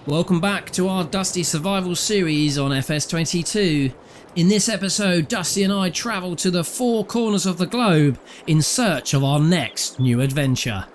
Welcome back to our Dusty survival series on FS22. In this episode, Dusty and I travel to the four corners of the globe in search of our next new adventure.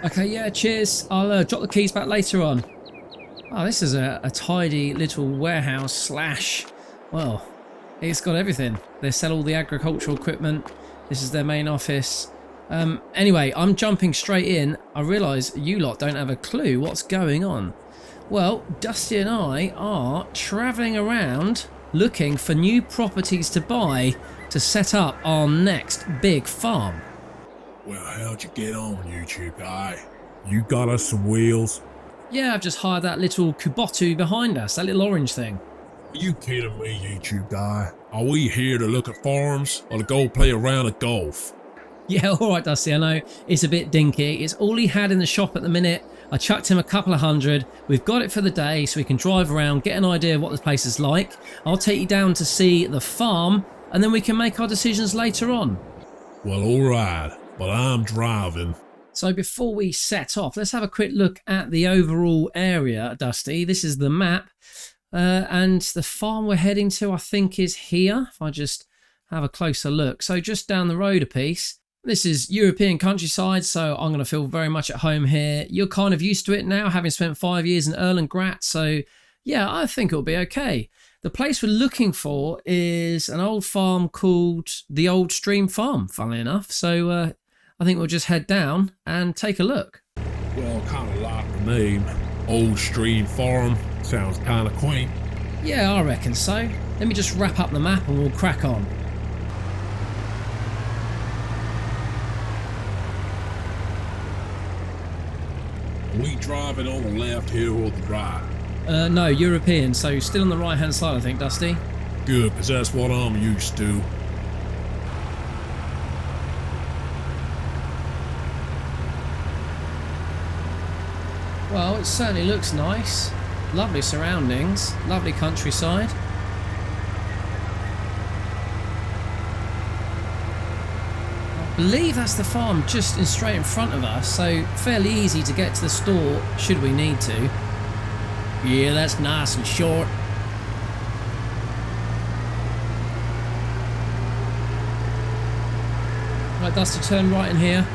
Okay, yeah, cheers. I'll drop the keys back later on. Oh, this is a tidy little warehouse slash, well, it's got everything. They sell all the agricultural equipment. This is their main office. Anyway, I'm jumping straight in. I realise you lot don't have a clue what's going on. Well, Dusty and I are travelling around looking for new properties to buy to set up our next big farm. Well, how'd you get on, YouTube guy? You got us some wheels? Yeah, I've just hired that little Kubota behind us, that little orange thing. Are you kidding me, YouTube guy? Are we here to look at farms or to go play a round of golf? Yeah, alright Dusty, I know it's a bit dinky. It's all he had in the shop at the minute. I chucked him a couple of hundred. We've got it for the day so we can drive around, get an idea of what the place is like. I'll take you down to see the farm and then we can make our decisions later on. Well, alright, but I'm driving. So before we set off, let's have a quick look at the overall area, Dusty. This is the map. And the farm we're heading to, I think, is here. If I just have a closer look. So just down the road a piece. This is European countryside, so I'm going to feel very much at home here. You're kind of used to it now, having spent 5 years in Erlengrat. So yeah, I think it'll be okay. The place we're looking for is an old farm called the Old Stream Farm, funnily enough. So I think we'll just head down and take a look. Well, kind of like the name. Old Stream Farm. Sounds kind of quaint. Yeah, I reckon so. Let me just wrap up the map and we'll crack on. Are we driving on the left here or the right? No, European, so still on the right-hand side, I think, Dusty. Good, because that's what I'm used to. Well, it certainly looks nice. Lovely surroundings, lovely countryside. I believe that's the farm just straight in front of us, so fairly easy to get to the store should we need to. Yeah, that's nice and short. Right, Dusty, turn right in here.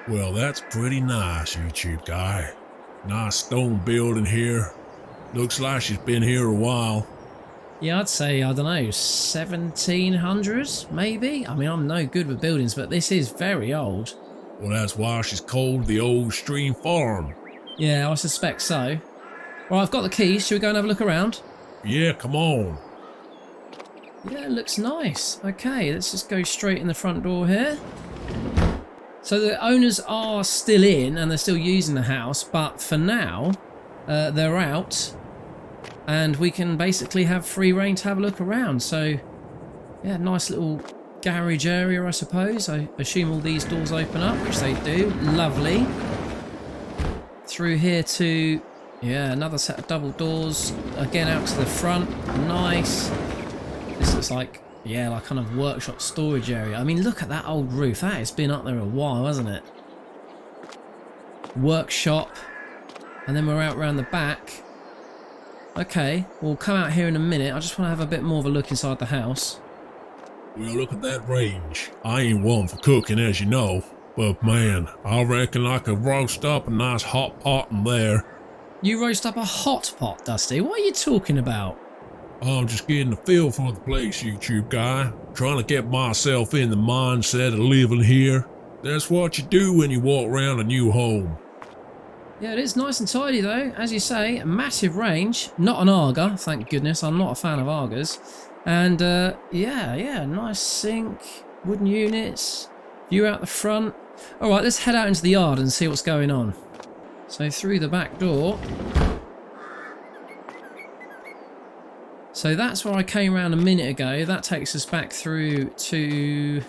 Well, that's pretty nice, YouTube guy. Nice stone building here. Looks like she's been here a while. Yeah, I'd say, I don't know, 1700s, maybe? I mean, I'm no good with buildings, but this is very old. Well, that's why she's called the Old Stream Farm. Yeah, I suspect so. Right, I've got the keys. Should we go and have a look around? Yeah, come on. Yeah, it looks nice. Okay, let's just go straight in the front door here. So the owners are still in and they're still using the house, but for now, they're out. And we can basically have free reign to have a look around. So, yeah, nice little garage area, I suppose. I assume all these doors open up, which they do. Lovely. Through here to, yeah, another set of double doors. Again, out to the front. Nice. This looks like, yeah, like kind of workshop storage area. I mean, look at that old roof. That has been up there a while, hasn't it? Workshop. And then we're out around the back. Okay, we'll come out here in a minute. I just want to have a bit more of a look inside the house. Well, look at that range. I ain't one for cooking, as you know, but man, I reckon I could roast up a nice hot pot in there. You roast up a hot pot, Dusty? What are you talking about? I'm just getting a feel for the place, YouTube guy. Trying to get myself in the mindset of living here. That's what you do when you walk around a new home. Yeah, it is nice and tidy though. As you say, a massive range. Not an Arga, thank goodness. I'm not a fan of Argas. And yeah, nice sink, wooden units, view out the front. Alright, let's head out into the yard and see what's going on. So through the back door. So that's where I came around a minute ago. That takes us back through to...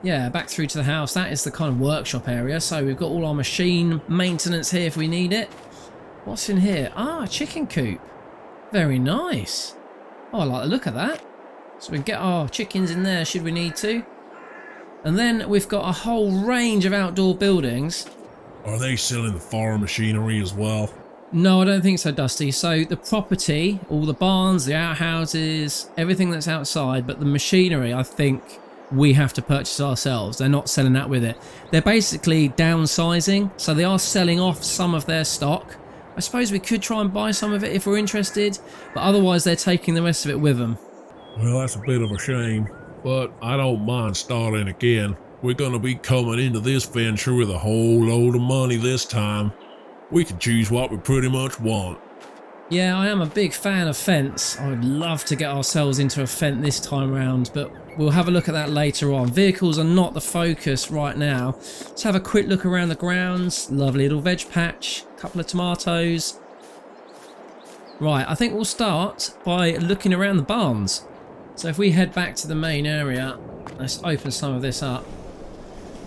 yeah, back through to the house. That is the kind of workshop area. So we've got all our machine maintenance here if we need it. What's in here? Ah, a chicken coop. Very nice. Oh, I like the look of that. So we can get our chickens in there should we need to. And then we've got a whole range of outdoor buildings. Are they selling the farm machinery as well? No, I don't think so, Dusty. So the property, all the barns, the outhouses, everything that's outside, but the machinery, I think we have to purchase ourselves. They're not selling that with it. They're basically downsizing, so they are selling off some of their stock. I suppose we could try and buy some of it if we're interested, but otherwise they're taking the rest of it with them. Well, that's a bit of a shame, but I don't mind starting again. We're gonna be coming into this venture with a whole load of money this time. We can choose what we pretty much want. Yeah, I am a big fan of fence. I would love to get ourselves into a fence this time round, but we'll have a look at that later on. Vehicles are not the focus right now. Let's have a quick look around the grounds. Lovely little veg patch, a couple of tomatoes. Right, I think we'll start by looking around the barns. So if we head back to the main area, let's open some of this up.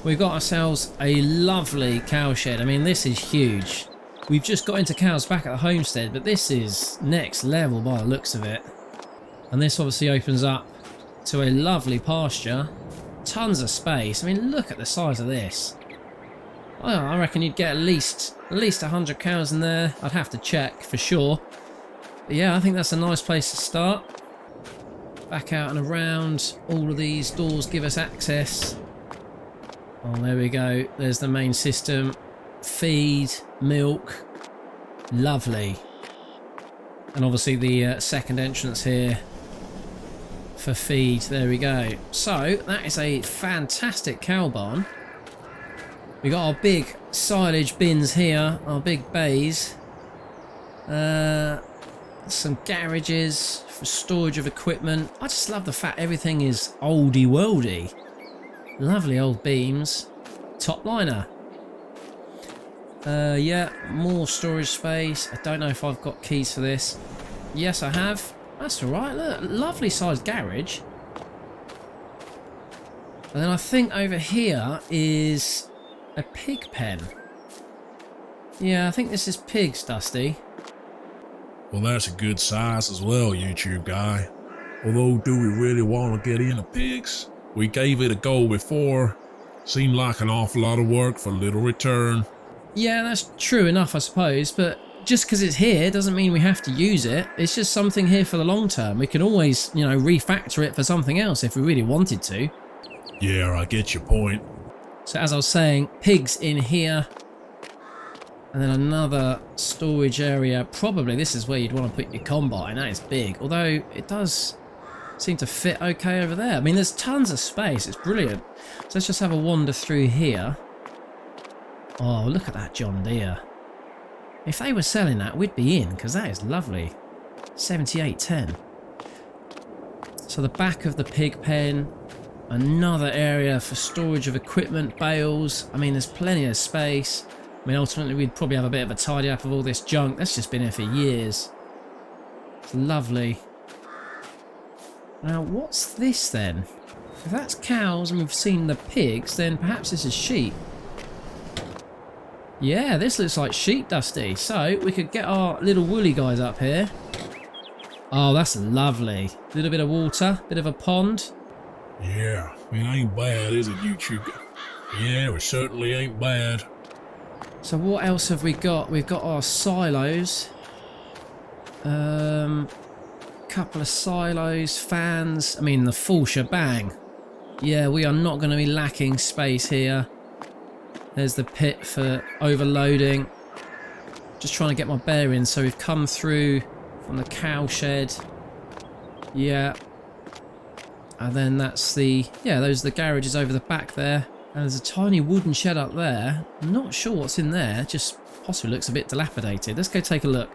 We've got ourselves a lovely cow shed. I mean, this is huge. We've just got into cows back at the homestead, but this is next level by the looks of it. And this obviously opens up to a lovely pasture. Tons of space. I mean, look at the size of this. Oh, I reckon you'd get at least 100 cows in there. I'd have to check for sure. But yeah, I think that's a nice place to start. Back out and around. All of these doors give us access. Oh, there we go. There's the main system. Feed, milk, lovely. And obviously the second entrance here for feed. There we go. So that is a fantastic cow barn. We got our big silage bins here, our big bays. Some garages for storage of equipment. I just love the fact everything is oldie worldy. Lovely old beams. Top liner. Yeah, more storage space. I don't know if I've got keys for this. Yes, I have. That's alright. Look, lovely sized garage. And then I think over here is a pig pen. Yeah, I think this is pigs, Dusty. Well, that's a good size as well, YouTube guy. Although, do we really want to get into pigs? We gave it a go before. Seemed like an awful lot of work for little return. Yeah, that's true enough, I suppose, but just because it's here doesn't mean we have to use it. It's just something here for the long term. We can always, you know, refactor it for something else if we really wanted to. Yeah, I get your point. So as I was saying, pigs in here. And then another storage area. Probably this is where you'd want to put your combine. That is big, although it does seem to fit okay over there. I mean, there's tons of space. It's brilliant. So let's just have a wander through here. Oh, look at that John Deere. If they were selling that, we'd be in, because that is lovely. 7810. So the back of the pig pen. Another area for storage of equipment, bales. I mean, there's plenty of space. I mean, ultimately, we'd probably have a bit of a tidy up of all this junk. That's just been here for years. It's lovely. Now, what's this then? If that's cows and we've seen the pigs, then perhaps this is sheep. Yeah, this looks like sheep, Dusty. So we could get our little woolly guys up here. Oh, that's lovely. A little bit of water, bit of a pond. Yeah, it ain't bad, is it, YouTube? Yeah, it certainly ain't bad. So what else have we got? We've got our silos. couple of silos, fans. I mean, the full shebang. Yeah, we are not going to be lacking space here. There's the pit for overloading. Just trying to get my bearings. So we've come through from the cow shed. Yeah. And then that's the... Yeah, those are the garages over the back there. And there's a tiny wooden shed up there. I'm not sure what's in there. Just possibly looks a bit dilapidated. Let's go take a look.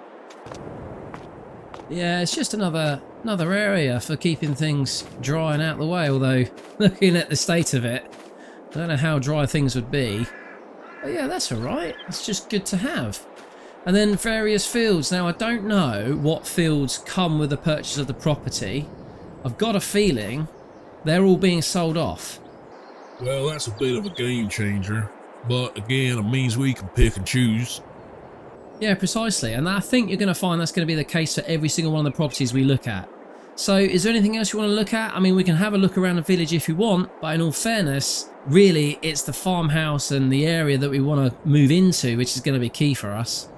Yeah, it's just another area for keeping things dry and out of the way. Although, looking at the state of it, I don't know how dry things would be. But yeah, that's alright. It's just good to have. And then various fields. Now, I don't know what fields come with the purchase of the property. I've got a feeling they're all being sold off. Well, that's a bit of a game changer. But again, it means we can pick and choose. Yeah, precisely. And I think you're going to find that's going to be the case for every single one of the properties we look at. So is there anything else you want to look at? I mean, we can have a look around the village if you want, but in all fairness, really it's the farmhouse and the area that we want to move into which is going to be key for us.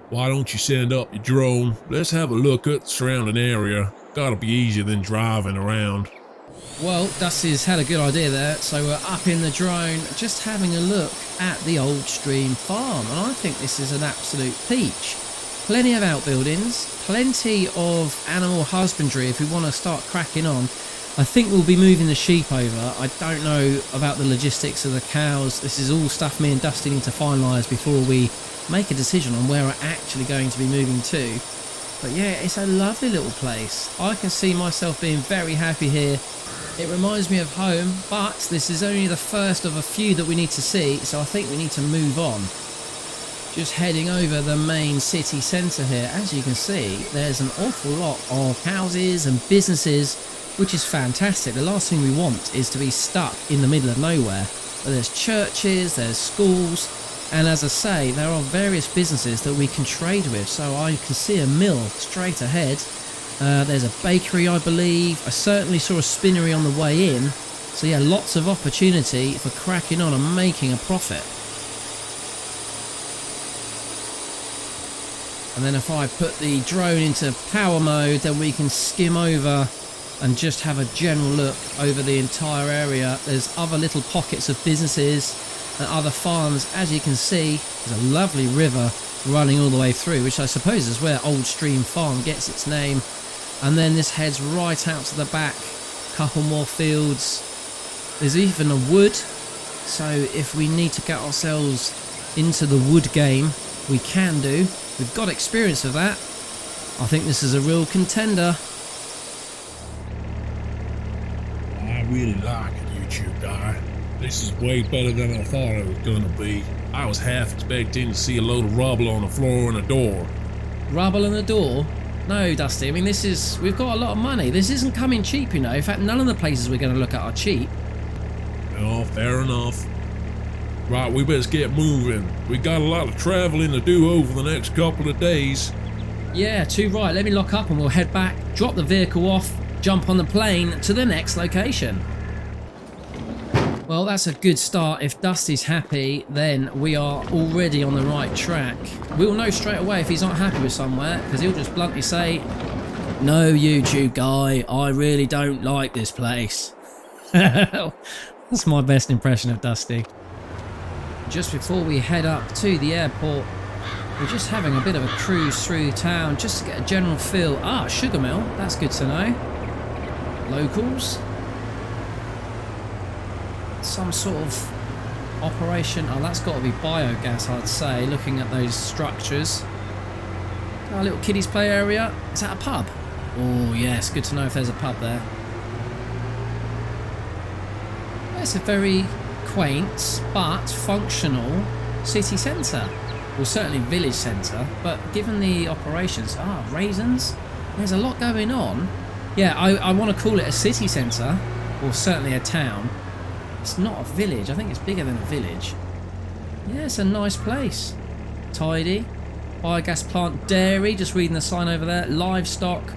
Why don't you send up your drone? Let's have a look at the surrounding area. Gotta be easier than driving around. Well, Dusty's had a good idea there, so we're up in the drone just having a look at the Old Stream farm, and I think this is an absolute peach. Plenty of outbuildings, plenty of animal husbandry if we want to start cracking on. I think we'll be moving the sheep over. I don't know about the logistics of the cows. This is all stuff me and Dusty need to finalise before we make a decision on where we're actually going to be moving to. But yeah, it's a lovely little place. I can see myself being very happy here. It reminds me of home, but this is only the first of a few that we need to see, so I think we need to move on. Just heading over the main city centre here. As you can see, there's an awful lot of houses and businesses, which is fantastic. The last thing we want is to be stuck in the middle of nowhere. But there's churches, there's schools, and as I say, there are various businesses that we can trade with. So I can see a mill straight ahead. There's a bakery, I believe. I certainly saw a spinnery on the way in. So yeah, lots of opportunity for cracking on and making a profit. And then if I put the drone into power mode, then we can skim over and just have a general look over the entire area. There's other little pockets of businesses and other farms. As you can see, there's a lovely river running all the way through, which I suppose is where Old Stream Farm gets its name. And then this heads right out to the back. Couple more fields. There's even a wood. So if we need to get ourselves into the wood game, we can do. We've got experience of that. I think this is a real contender. I really like it, YouTube guy. This is way better than I thought it was gonna be. I was half expecting to see a load of rubble on the floor and a door. Rubble and a door? No, Dusty, I mean we've got a lot of money. This isn't coming cheap, you know. In fact, none of the places we're going to look at are cheap. Oh, fair enough. Right, we best get moving. We got a lot of traveling to do over the next couple of days. Yeah, too right. Let me lock up and we'll head back, drop the vehicle off, jump on the plane to the next location. Well, that's a good start. If Dusty's happy, then we are already on the right track. We'll know straight away if he's not happy with somewhere, because he'll just bluntly say, "No, YouTube guy, I really don't like this place." That's my best impression of Dusty. Just before we head up to the airport, we're just having a bit of a cruise through town just to get a general feel. Ah, sugar mill, that's good to know. Locals. Some sort of operation. Oh, that's got to be biogas, I'd say, looking at those structures. Our little kiddies play area. Is that a pub? Oh yes, good to know if there's a pub there. It's a very quaint but functional city centre. Well, certainly village centre, but given the operations... Ah, raisins? There's a lot going on. Yeah, I want to call it a city centre, or certainly a town. It's not a village. I think it's bigger than a village. Yeah, it's a nice place. Tidy. Biogas plant, dairy, just reading the sign over there. Livestock.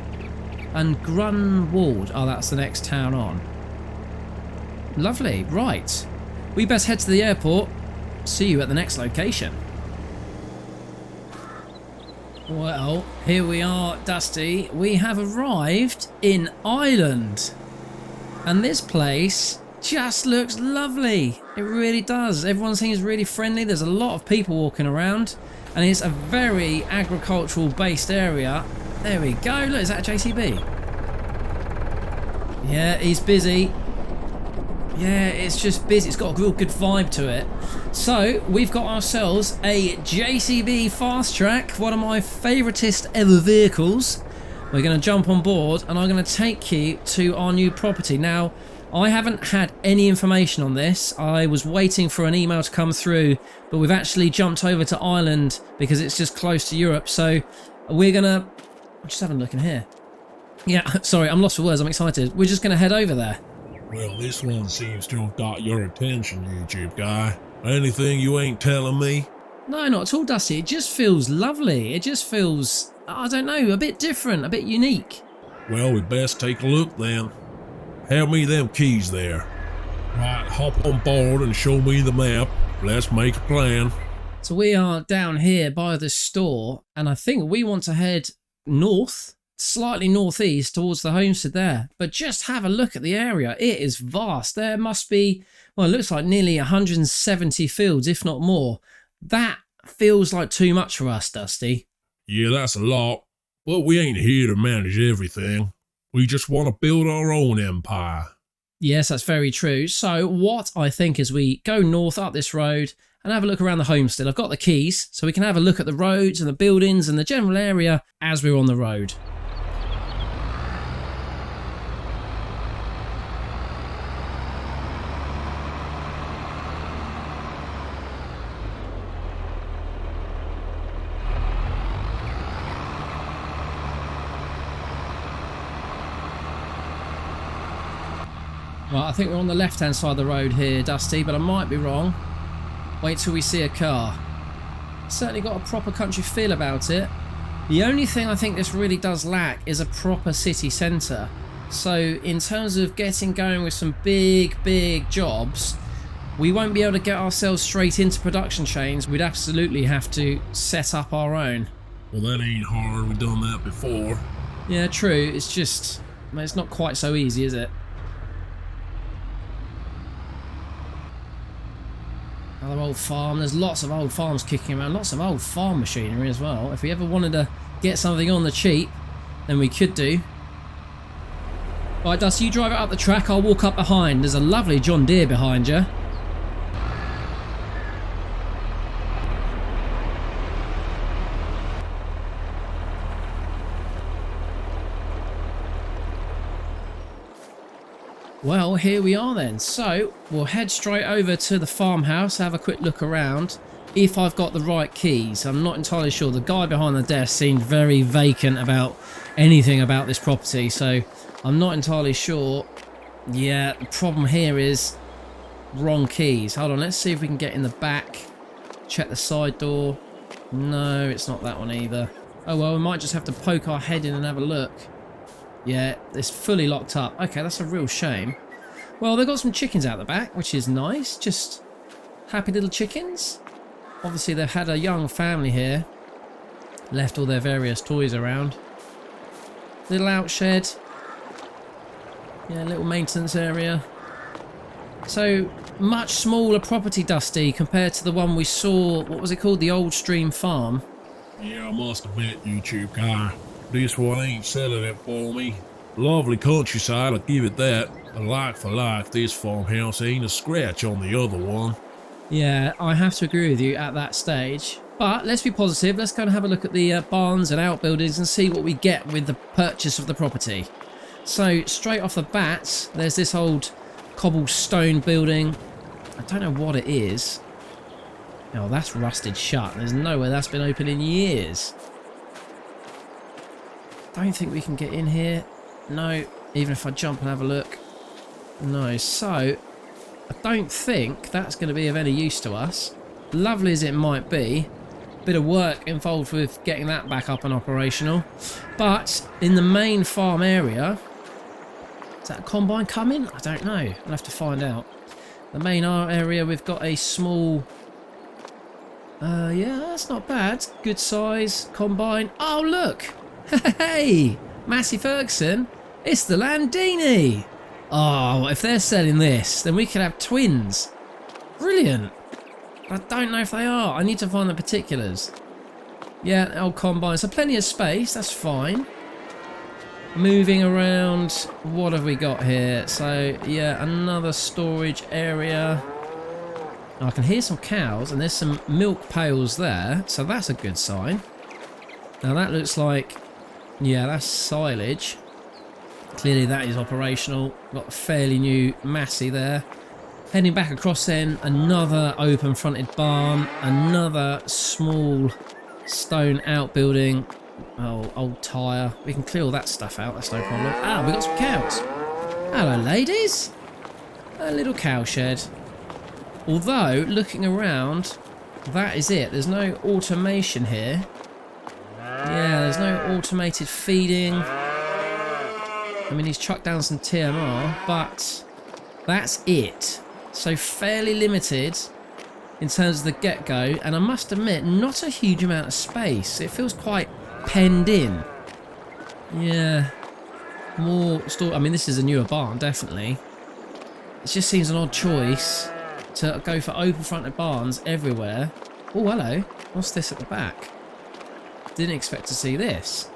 And Grunwald. Oh, that's the next town on. Lovely. Right. We best head to the airport. See you at the next location. Well, here we are, Dusty. We have arrived in Ireland. And this place just looks lovely. It really does. Everyone seems really friendly. There's a lot of people walking around. And it's a very agricultural based area. There we go. Look, is that a JCB? Yeah, he's busy. Yeah, it's just busy. It's got a real good vibe to it. So, we've got ourselves a JCB Fast Track, one of my favouriteest ever vehicles. We're going to jump on board and I'm going to take you to our new property. Now, I haven't had any information on this. I was waiting for an email to come through, but we've actually jumped over to Ireland because it's just close to Europe. So, we're going to... just having a look in here. Yeah, sorry, I'm lost for words. I'm excited. We're just going to head over there. Well, this one seems to have got your attention, YouTube guy. Anything you ain't telling me? No, not at all, Dusty. It just feels lovely. It just feels, I don't know, a bit different, a bit unique. Well, we best take a look then. Hand me them keys there. Right, hop on board and show me the map. Let's make a plan. So we are down here by the store, and I think we want to head north, slightly northeast towards the homestead there. But just have a look at the area. It is vast. There must be, well, it looks like nearly 170 fields, if not more. That feels like too much for us, Dusty. Yeah, that's a lot. But we ain't here to manage everything. We just want to build our own empire. Yes, that's very true. So what I think is we go north up this road and have a look around the homestead. I've got the keys, so we can have a look at the roads and the buildings and the general area as we're on the road. Right, I think we're on the left-hand side of the road here, Dusty, but I might be wrong. Wait till we see a car. Certainly got a proper country feel about it. The only thing I think this really does lack is a proper city centre. So in terms of getting going with some big jobs, we won't be able to get ourselves straight into production chains. We'd absolutely have to set up our own. Well, that ain't hard. We've done that before. Yeah, true. It's just, it's not quite so easy, is it? Another old farm. There's lots of old farms kicking around. Lots of old farm machinery as well. If we ever wanted to get something on the cheap, then we could do. Right, Dusty, you drive it up the track. I'll walk up behind. There's a lovely John Deere behind you. Well, here we are then. So, we'll head straight over to the farmhouse, have a quick look around. If I've got the right keys, I'm not entirely sure. The guy behind the desk seemed very vacant about anything about this property, so I'm not entirely sure. Yeah, the problem here is wrong keys. Hold on, let's see if we can get in the back. Check the side door. No, it's not that one either. Oh well, we might just have to poke our head in and have a look. Yeah, it's fully locked up. Okay, that's a real shame. Well, they've got some chickens out the back, which is nice. Just happy little chickens. Obviously, they've had a young family here. Left all their various toys around. Little outshed. Yeah, little maintenance area. So, much smaller property, Dusty, compared to the one we saw. What was it called? The Old Stream Farm. Yeah, I must admit, YouTube guy, this one ain't selling it for me. Lovely countryside, I'll give it that. But like for like, this farmhouse ain't a scratch on the other one. Yeah, I have to agree with you at that stage. But let's be positive. Let's go and have a look at the barns and outbuildings and see what we get with the purchase of the property. So, straight off the bat, there's this old cobblestone building. I don't know what it is. Oh, that's rusted shut. There's no way that's been open in years. Don't think we can get in here. No, even if I jump and have a look. No, so I don't think that's going to be of any use to us. Lovely as it might be, bit of work involved with getting that back up and operational. But in the main farm area, is that a combine coming? I don't know. I'll have to find out. The main area, we've got a small Yeah, that's not bad. Good size, combine. Oh, look! Hey! Massey Ferguson, it's the Landini! Oh, if they're selling this, then we could have twins. Brilliant. I don't know if they are. I need to find the particulars. Yeah, old combine. So plenty of space, that's fine. Moving around, what have we got here? So, yeah, another storage area. I can hear some cows, and there's some milk pails there, so that's a good sign. Now that looks like, yeah, that's silage. Clearly that is operational. Got a fairly new Massey there. Heading back across then, another open fronted barn, another small stone outbuilding. Oh, old tyre. We can clear all that stuff out, that's no problem. Ah, we got some cows. Hello, ladies. A little cow shed. Although, looking around, that is it. There's no automation here. Yeah, there's no automated feeding. I mean, he's chucked down some TMR, but that's it. So fairly limited in terms of the get-go, and I must admit, not a huge amount of space. It feels quite penned in. Yeah. More store. I mean, this is a newer barn, definitely. It just seems an odd choice to go for open-fronted barns everywhere. Oh, hello. What's this at the back? Didn't expect to see this.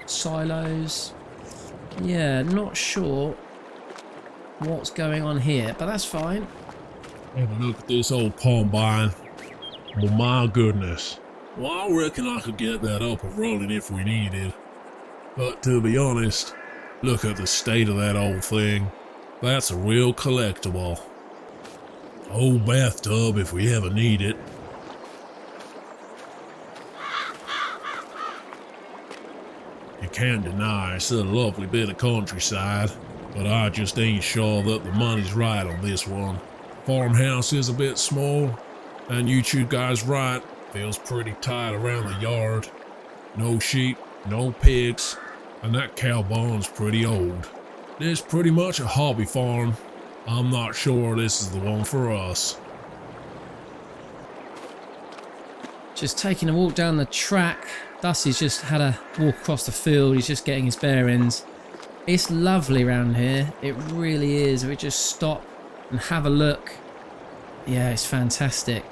Silos. Yeah, not sure what's going on here, but that's fine. Have a look at this old combine. Well, my goodness. Well, I reckon I could get that up and running if we needed. But to be honest, look at the state of that old thing. That's a real collectible. Old bathtub if we ever need it. You can't deny it's a lovely bit of countryside, but I just ain't sure that the money's right on this one. Farmhouse is a bit small, and you two guys right, feels pretty tight around the yard. No sheep, no pigs, and that cow barn's pretty old. It's pretty much a hobby farm. I'm not sure this is the one for us. Just taking a walk down the track. Dusty's just had a walk across the field. He's just getting his bearings. It's lovely around here. It really is. If we just stop and have a look. Yeah, it's fantastic.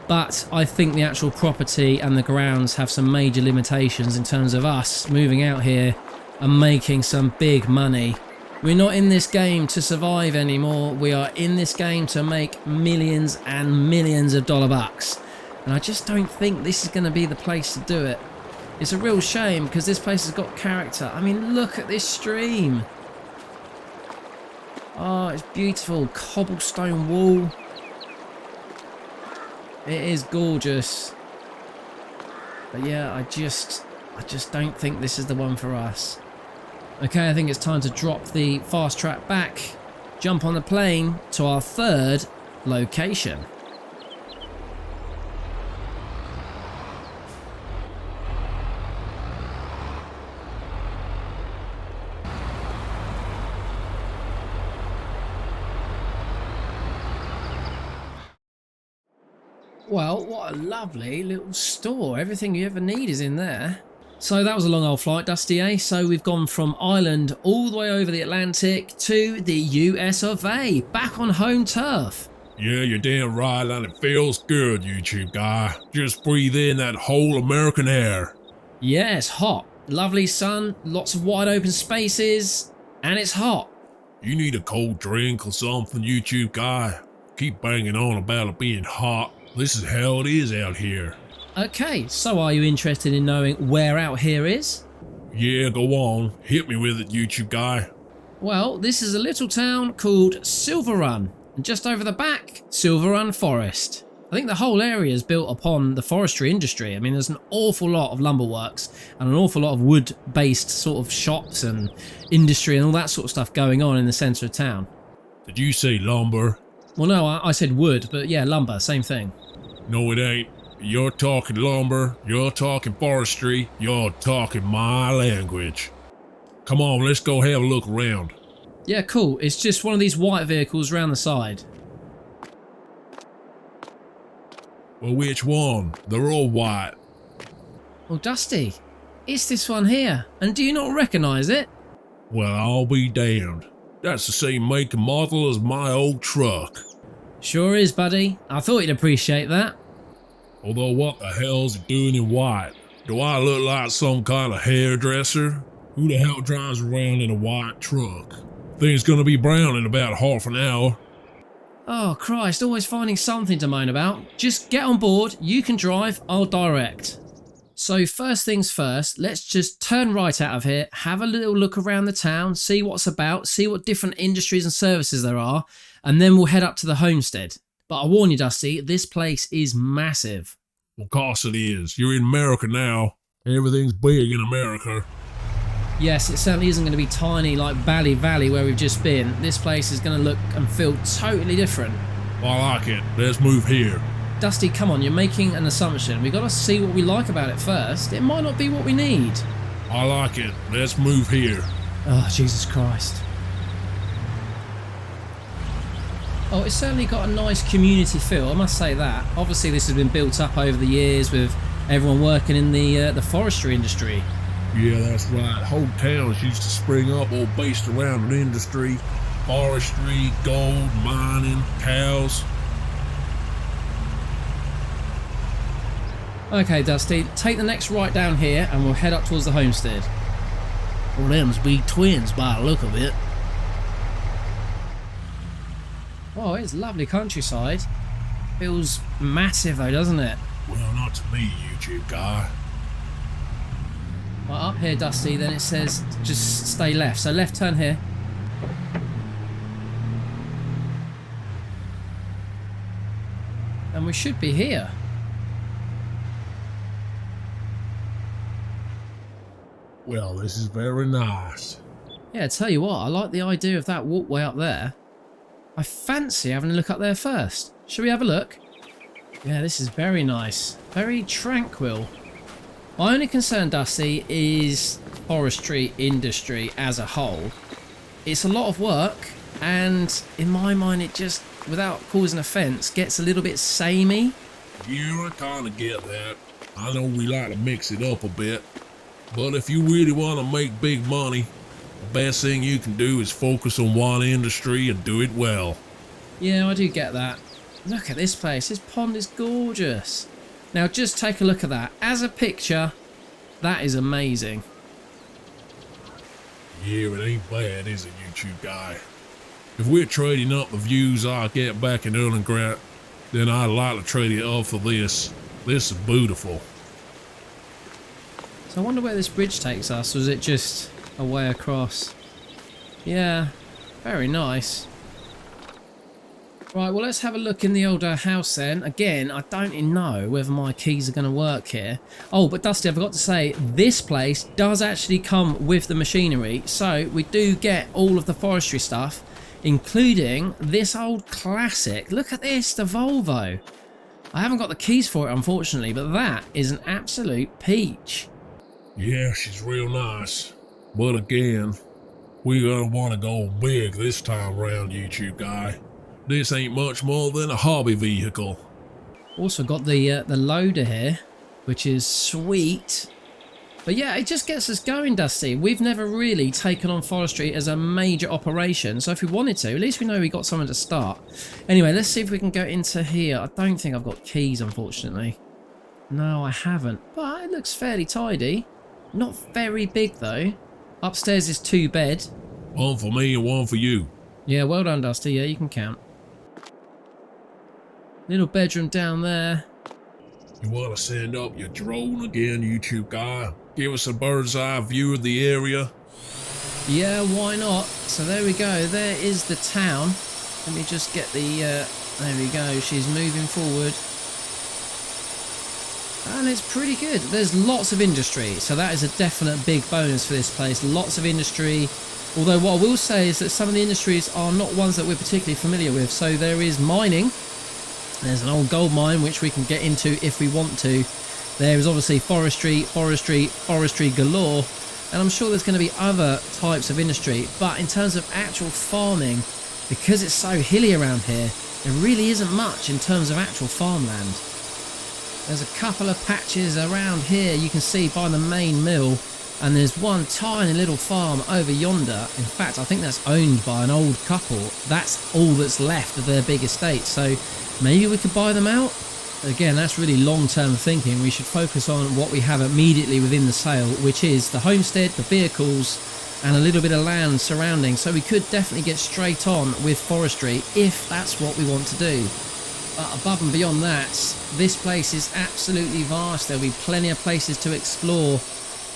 But I think the actual property and the grounds have some major limitations in terms of us moving out here and making some big money. We're not in this game to survive anymore. We are in this game to make millions and millions of dollar bucks. And I just don't think this is going to be the place to do it. It's a real shame because this place has got character. I mean, look at this stream. Oh, it's beautiful. Cobblestone wall. It is gorgeous. But yeah, I just don't think this is the one for us. Okay, I think it's time to drop the fast track back, jump on the plane to our third location. Well, what a lovely little store. Everything you ever need is in there. So that was a long old flight, Dusty, eh? So we've gone from Ireland all the way over the Atlantic to the US of A, back on home turf. Yeah, you're damn right, and it feels good, YouTube guy. Just breathe in that whole American air. Yeah, it's hot. Lovely sun, lots of wide open spaces, and it's hot. You need a cold drink or something, YouTube guy? Keep banging on about it being hot. This is how it is out here. Okay, so are you interested in knowing where out here is? Yeah, go on. Hit me with it, YouTube guy. Well, this is a little town called Silver Run, and just over the back, Silver Run Forest. I think the whole area is built upon the forestry industry. I mean, there's an awful lot of lumber works and an awful lot of wood-based sort of shops and industry and all that sort of stuff going on in the centre of town. Did you say lumber? Well, no, I said wood, but yeah, lumber, same thing. No, it ain't. You're talking lumber, you're talking forestry, you're talking my language. Come on, let's go have a look around. Yeah, cool. It's just one of these white vehicles around the side. Well, which one? They're all white. Well, Dusty, it's this one here. And do you not recognise it? Well, I'll be damned. That's the same make and model as my old truck. Sure is, buddy. I thought you'd appreciate that. Although what the hell's it doing in white? Do I look like some kind of hairdresser? Who the hell drives around in a white truck? Thing's gonna be brown in about half an hour. Oh, Christ, always finding something to moan about. Just get on board, you can drive, I'll direct. So first things first, let's just turn right out of here, have a little look around the town, see what's about, see what different industries and services there are, and then we'll head up to the homestead. But I warn you, Dusty, this place is massive. Of course it is. You're in America now. Everything's big in America. Yes, it certainly isn't going to be tiny like Bally Valley where we've just been. This place is going to look and feel totally different. I like it. Let's move here. Dusty, come on, you're making an assumption. We've got to see what we like about it first. It might not be what we need. I like it. Let's move here. Oh, Jesus Christ. Oh, it's certainly got a nice community feel, I must say that. Obviously, this has been built up over the years with everyone working in the forestry industry. Yeah, that's right. Whole towns used to spring up all based around an industry. Forestry, gold, mining, cows. Okay, Dusty, take the next right down here and we'll head up towards the homestead. Well, them's be twins by the look of it. Oh, it's lovely countryside. Feels massive though, doesn't it? Well, not to me, YouTube guy. Well, up here, Dusty, then it says just stay left. So left turn here. And we should be here. Well, this is very nice. Yeah, I tell you what, I like the idea of that walkway up there. I fancy having a look up there first. Shall we have a look? Yeah, this is very nice. Very tranquil. My only concern, Dusty, is forestry industry as a whole. It's a lot of work, and in my mind it just, without causing offence, gets a little bit samey. Yeah, I kinda get that. I know we like to mix it up a bit. But if you really want to make big money, the best thing you can do is focus on one industry and do it well. Yeah, I do get that. Look at this place. This pond is gorgeous. Now just take a look at that. As a picture, that is amazing. Yeah, it ain't bad, is it, YouTube guy? If we're trading up the views I get back in Erlengrat, then I'd like to trade it up for this. This is beautiful. So I wonder where this bridge takes us, or is it just a way across? Yeah, very nice. Right, well let's have a look in the older house then. Again, I don't know whether my keys are going to work here. Oh, but Dusty, I forgot to say, this place does actually come with the machinery. So we do get all of the forestry stuff, including this old classic. Look at this, the Volvo. I haven't got the keys for it, unfortunately, but that is an absolute peach. Yeah, she's real nice. But again, we gonna want to go big this time around, YouTube guy. This ain't much more than a hobby vehicle. Also got the loader here, which is sweet. But yeah, it just gets us going, Dusty. We've never really taken on forestry as a major operation, so if we wanted to, at least we know we got somewhere to start. Anyway, let's see if we can go into here. I don't think I've got keys, unfortunately. No, I haven't, but it looks fairly tidy. Not very big though. Upstairs is 2 bed. One for me and one for you. Yeah, well done, Dusty. Yeah, you can count. Little bedroom down there. You want to send up your drone again, YouTube guy? Give us a bird's eye view of the area? Yeah, why not? So there we go. There is the town. Let me just get the... there we go. She's moving forward. And it's pretty good. There's lots of industry, so that is a definite big bonus for this place. Lots of industry. Although what I will say is that some of the industries are not ones that we're particularly familiar with. So there is mining. There's an old gold mine which we can get into if we want to. There is obviously forestry galore. and I'm sure there's going to be other types of industry, but in terms of actual farming, because it's so hilly around here, there really isn't much in terms of actual farmland. There's a couple of patches around here you can see by the main mill, and there's one tiny little farm over yonder. In fact, I think that's owned by an old couple. That's all that's left of their big estate, so maybe we could buy them out? Again, that's really long-term thinking. We should focus on what we have immediately within the sale, which is the homestead, the vehicles, and a little bit of land surrounding. So we could definitely get straight on with forestry if that's what we want to do. But above and beyond that, this place is absolutely vast. There'll be plenty of places to explore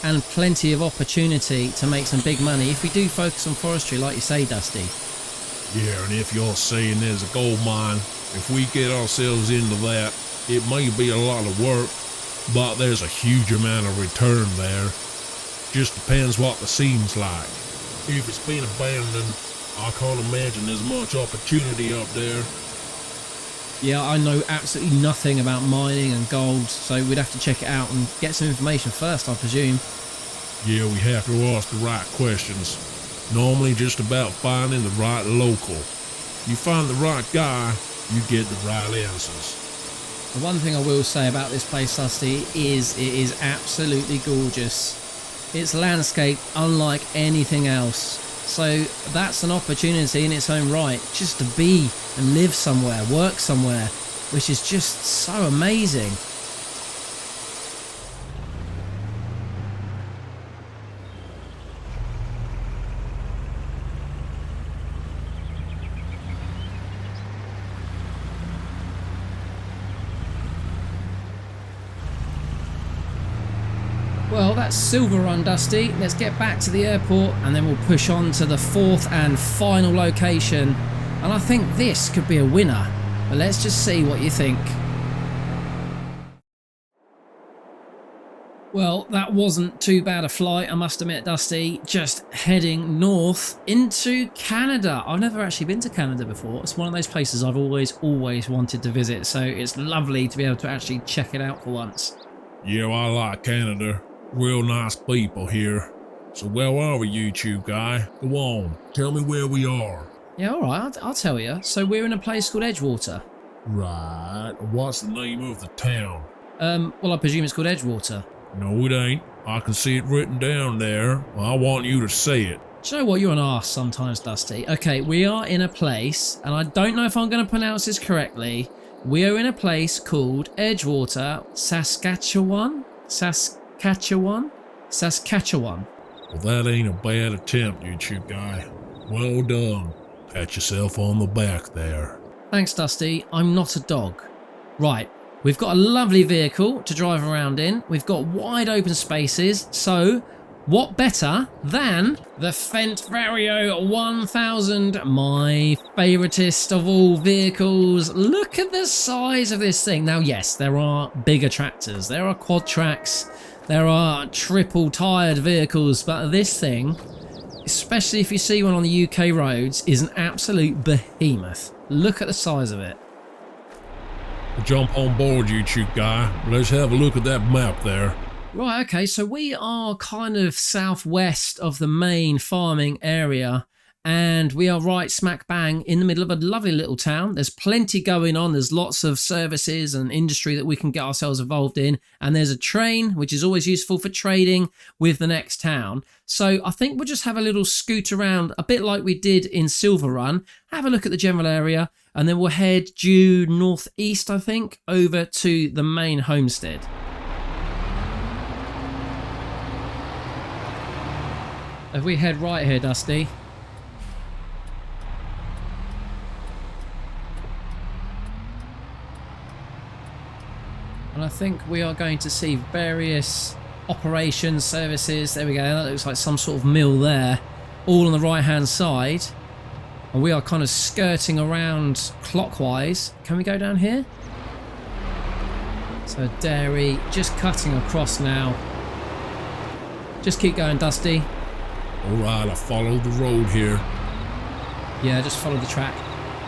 and plenty of opportunity to make some big money if we do focus on forestry, like you say, Dusty. Yeah, and if you're saying there's a gold mine, if we get ourselves into that, it may be a lot of work, but there's a huge amount of return there. Just depends what the scene's like. If it's been abandoned, I can't imagine there's much opportunity up there. Yeah, I know absolutely nothing about mining and gold, so we'd have to check it out and get some information first, I presume. Yeah, we have to ask the right questions. Normally just about finding the right local. You find the right guy, you get the right answers. The one thing I will say about this place, Dusty, is it is absolutely gorgeous. It's landscape unlike anything else. So that's an opportunity in its own right, just to be and live somewhere, work somewhere, which is just so amazing. Well, that's Silver Run, Dusty. Let's get back to the airport and then we'll push on to the fourth and final location. And I think this could be a winner, but let's just see what you think. Well, that wasn't too bad a flight, I must admit, Dusty. Just heading north into Canada. I've never actually been to Canada before. It's one of those places I've always wanted to visit, so it's lovely to be able to actually check it out for once. Yeah, I like Canada. Real nice people here. So where are we, YouTube guy? Go on, tell me where we are. Yeah, alright, I'll tell you. So we're in a place called Edgewater. Right, what's the name of the town? Well, I presume it's called Edgewater. No, it ain't. I can see it written down there. I want you to say it. Do you know what? You're an arse sometimes, Dusty. Okay, we are in a place, and I don't know if I'm going to pronounce this correctly. We are in a place called Edgewater, Saskatchewan? Saskatchewan? Well, that ain't a bad attempt, YouTube guy. Well done. Pat yourself on the back there. Thanks, Dusty. I'm not a dog. Right, we've got a lovely vehicle to drive around in. We've got wide open spaces, so what better than the Fendt Vario 1000, my favoritist of all vehicles. Look at the size of this thing. Now, yes, there are bigger tractors. There are quad tracks. There are triple tired vehicles, but this thing, especially if you see one on the UK roads, is an absolute behemoth. Look at the size of it. Jump on board, YouTube guy. Let's have a look at that map there. Right, okay, so we are kind of southwest of the main farming area, and we are right smack bang in the middle of a lovely little town. There's plenty going on. There's lots of services and industry that we can get ourselves involved in, and there's a train, which is always useful for trading with the next town. So I think we'll just have a little scoot around, a bit like we did in Silver Run, have a look at the general area, and then we'll head due northeast, I think, over to the main homestead. If we head right here, Dusty. And I think we are going to see various operations, services. There we go. That looks like some sort of mill there. All on the right-hand side. And we are kind of skirting around clockwise. Can we go down here? So dairy, just cutting across now. Just keep going, Dusty. Alright, I followed the road here. Yeah, just follow the track.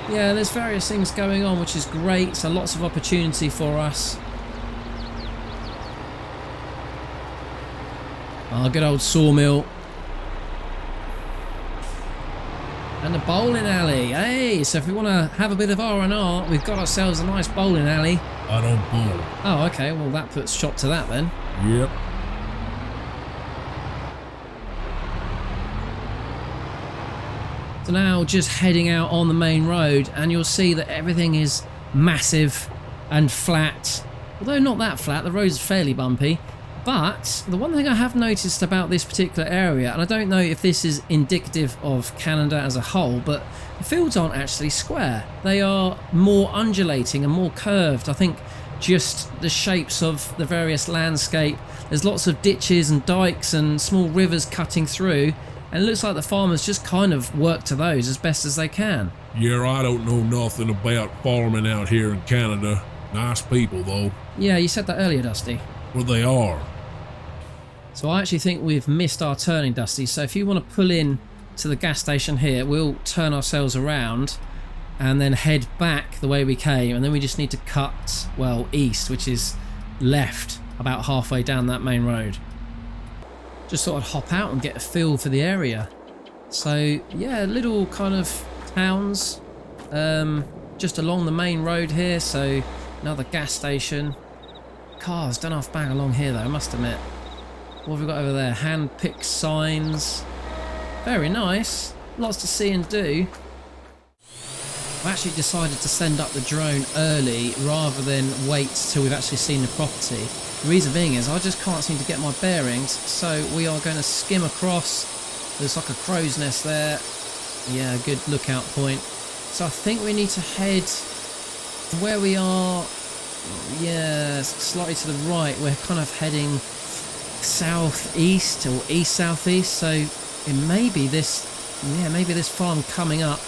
Yeah, there's various things going on, which is great. So lots of opportunity for us. Oh, good old sawmill. And the bowling alley. Hey, so if we want to have a bit of R&R, we've got ourselves a nice bowling alley. I don't bowl. Oh, okay. Well, that puts shot to that then. Yep. So now just heading out on the main road, and you'll see that everything is massive and flat. Although not that flat, the road's fairly bumpy. But the one thing I have noticed about this particular area, and I don't know if this is indicative of Canada as a whole, but the fields aren't actually square. They are more undulating and more curved. I think just the shapes of the various landscape. There's lots of ditches and dikes and small rivers cutting through, and it looks like the farmers just kind of work to those as best as they can. Yeah, I don't know nothing about farming out here in Canada. Nice people, though. Yeah, you said that earlier, Dusty. Well, they are. So I actually think we've missed our turning, Dusty. So if you want to pull in to the gas station here, we'll turn ourselves around and then head back the way we came, and then we just need to cut, well, east, which is left about halfway down that main road. Just thought I'd hop out and get a feel for the area. So yeah, little kind of towns just along the main road here. So another gas station. Cars don't half bang along here though, I must admit. What have we got over there? Hand-picked signs. Very nice. Lots to see and do. I actually decided to send up the drone early rather than wait till we've actually seen the property. The reason being is I just can't seem to get my bearings, so we are going to skim across. There's like a crow's nest there. Yeah, good lookout point. So I think we need to head where we are. Yeah, slightly to the right. We're kind of heading southeast or east-southeast, so it may be this, yeah, maybe this farm coming up.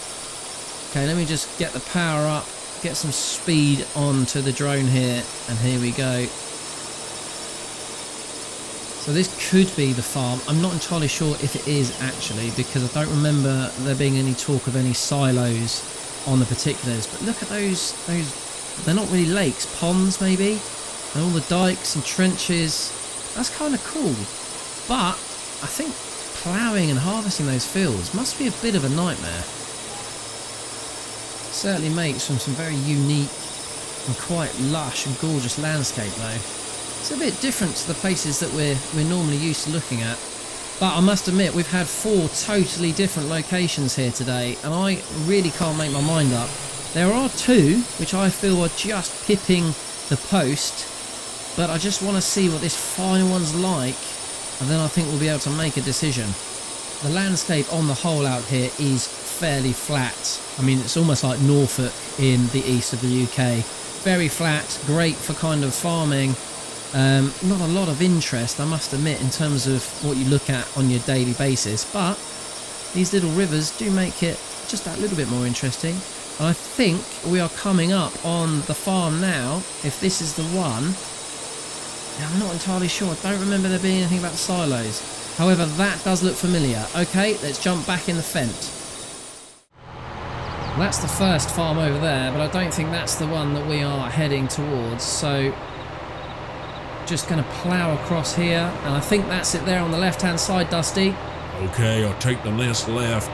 Okay, let me just get the power up, get some speed onto the drone here, and here we go. So this could be the farm. I'm not entirely sure if it is actually, because I don't remember there being any talk of any silos on the particulars. But look at those, they're not really lakes, ponds maybe, and all the dikes and trenches. That's kind of cool. But I think ploughing and harvesting those fields must be a bit of a nightmare. Certainly makes from some very unique and quite lush and gorgeous landscape though. It's a bit different to the places that we're normally used to looking at. But I must admit, we've had 4 totally different locations here today, and I really can't make my mind up. There are 2 which I feel are just pipping the post, but I just want to see what this final one's like, and then I think we'll be able to make a decision. The landscape on the whole out here is fairly flat. I mean, it's almost like Norfolk in the east of the UK. Very flat, great for kind of farming. Not a lot of interest, I must admit, in terms of what you look at on your daily basis, but these little rivers do make it just that little bit more interesting. And I think we are coming up on the farm now, if this is the one. Now, I'm not entirely sure, I don't remember there being anything about silos. However, that does look familiar. Okay, let's jump back in the fence. That's the first farm over there, but I don't think that's the one that we are heading towards, so just going to plough across here, and I think that's it there on the left hand side, Dusty. Okay, I'll take the next left.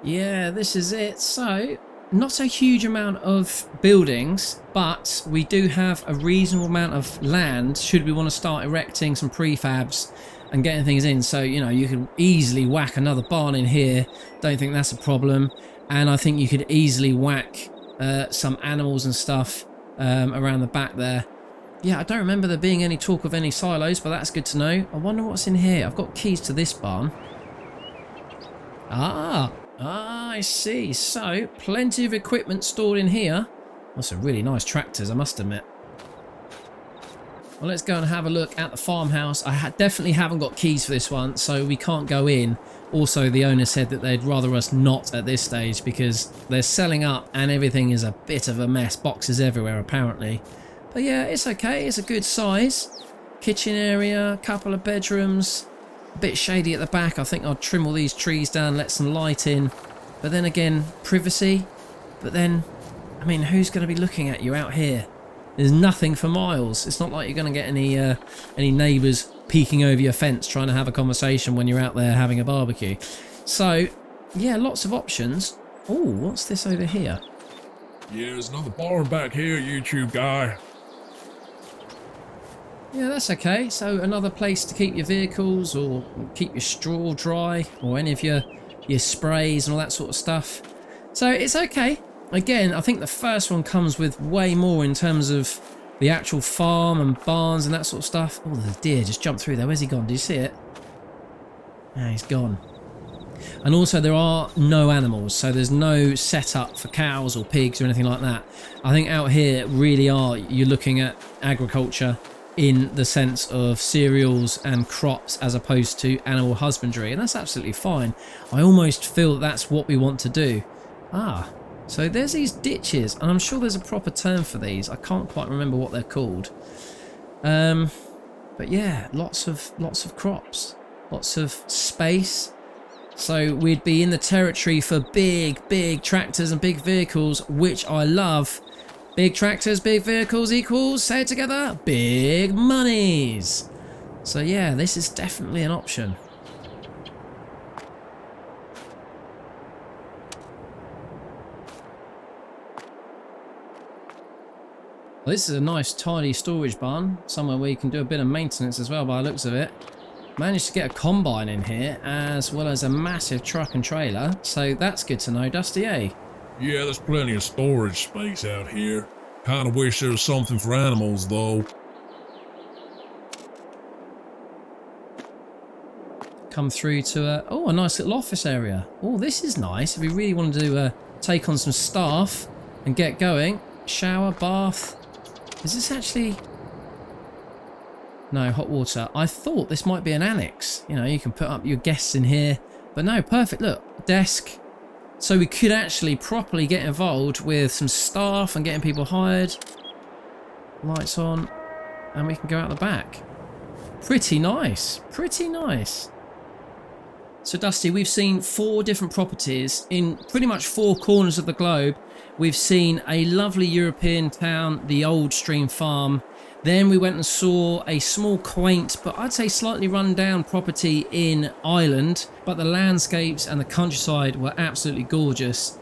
Yeah, this is it. So, not a huge amount of buildings, but we do have a reasonable amount of land should we want to start erecting some prefabs and getting things in. So, you know, you could easily whack another barn in here. Don't think that's a problem. And I think you could easily whack some animals and stuff around the back there. Yeah, I don't remember there being any talk of any silos, but that's good to know. I wonder what's in here. I've got keys to this barn. Ah, I see. So, plenty of equipment stored in here. Well, some really nice tractors, I must admit. Well, let's go and have a look at the farmhouse. I definitely haven't got keys for this one, so we can't go in. Also, the owner said that they'd rather us not at this stage because they're selling up and everything is a bit of a mess. Boxes everywhere, apparently. But yeah, it's okay. It's a good size. Kitchen area, couple of bedrooms. A bit shady at the back. I think I'll trim all these trees down, let some light in. But then again, privacy. But then, I mean, who's going to be looking at you out here? There's nothing for miles. It's not like you're going to get any neighbours peeking over your fence trying to have a conversation when you're out there having a barbecue. So, yeah, lots of options. Oh, what's this over here? Yeah, there's another barn back here, YouTube guy. Yeah, that's okay. So another place to keep your vehicles or keep your straw dry or any of your sprays and all that sort of stuff. So it's okay. Again, I think the first one comes with way more in terms of the actual farm and barns and that sort of stuff. Oh, the deer just jumped through there. Where's he gone? Do you see it? Ah, he's gone. And also there are no animals, so there's no setup for cows or pigs or anything like that. I think out here really you're looking at agriculture in the sense of cereals and crops as opposed to animal husbandry, and that's absolutely fine. I almost feel that's what we want to do. Ah, so there's these ditches, and I'm sure there's a proper term for these. I can't quite remember what they're called. But yeah, lots of crops, lots of space. So we'd be in the territory for big tractors and big vehicles, which I love. Big tractors, big vehicles equals, say it together, big monies. So yeah, this is definitely an option. Well, this is a nice tidy storage barn, somewhere where you can do a bit of maintenance as well by the looks of it. Managed to get a combine in here, as well as a massive truck and trailer, so that's good to know, Dusty, eh? Yeah, there's plenty of storage space out here. Kinda wish there was something for animals, though. Come through to a nice little office area. Oh, this is nice. If we really want to take on some staff and get going. Shower, bath. Is this actually... No, hot water. I thought this might be an annex. You know, you can put up your guests in here. But no, perfect. Look, desk. So we could actually properly get involved with some staff and getting people hired. Lights on. And we can go out the back. Pretty nice. Pretty nice. So Dusty, we've seen 4 different properties in pretty much 4 corners of the globe. We've seen a lovely European town, the Old Stream Farm. Then we went and saw a small, quaint, but I'd say slightly run-down property in Ireland, but the landscapes and the countryside were absolutely gorgeous.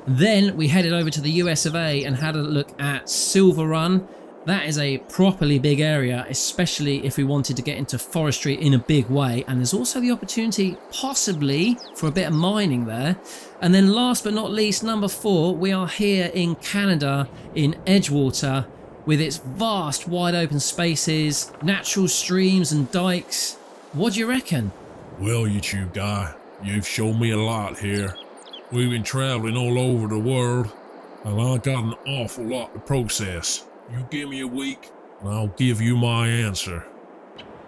Then we headed over to the US of A and had a look at Silver Run. That is a properly big area, especially if we wanted to get into forestry in a big way. And there's also the opportunity, possibly, for a bit of mining there. And then last but not least, number 4, we are here in Canada, in Edgewater, with its vast wide open spaces, natural streams and dikes. What do you reckon? Well, YouTube guy, you've shown me a lot here. We've been traveling all over the world, and I got an awful lot to process. You give me a week, and I'll give you my answer.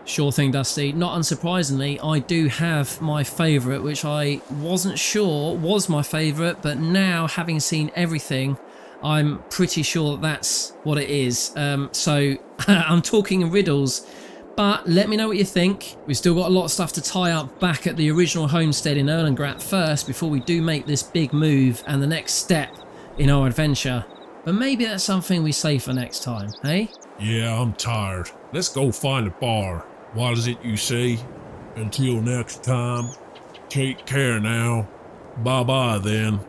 Sure thing, Dusty. Not unsurprisingly, I do have my favourite, which I wasn't sure was my favourite, but now, having seen everything, I'm pretty sure that's what it is. So I'm talking in riddles, but let me know what you think. We've still got a lot of stuff to tie up back at the original homestead in Erlengrat first before we do make this big move and the next step in our adventure. But maybe that's something we save for next time, hey? Yeah, I'm tired. Let's go find a bar. What is it you say? Until next time, take care now. Bye-bye then.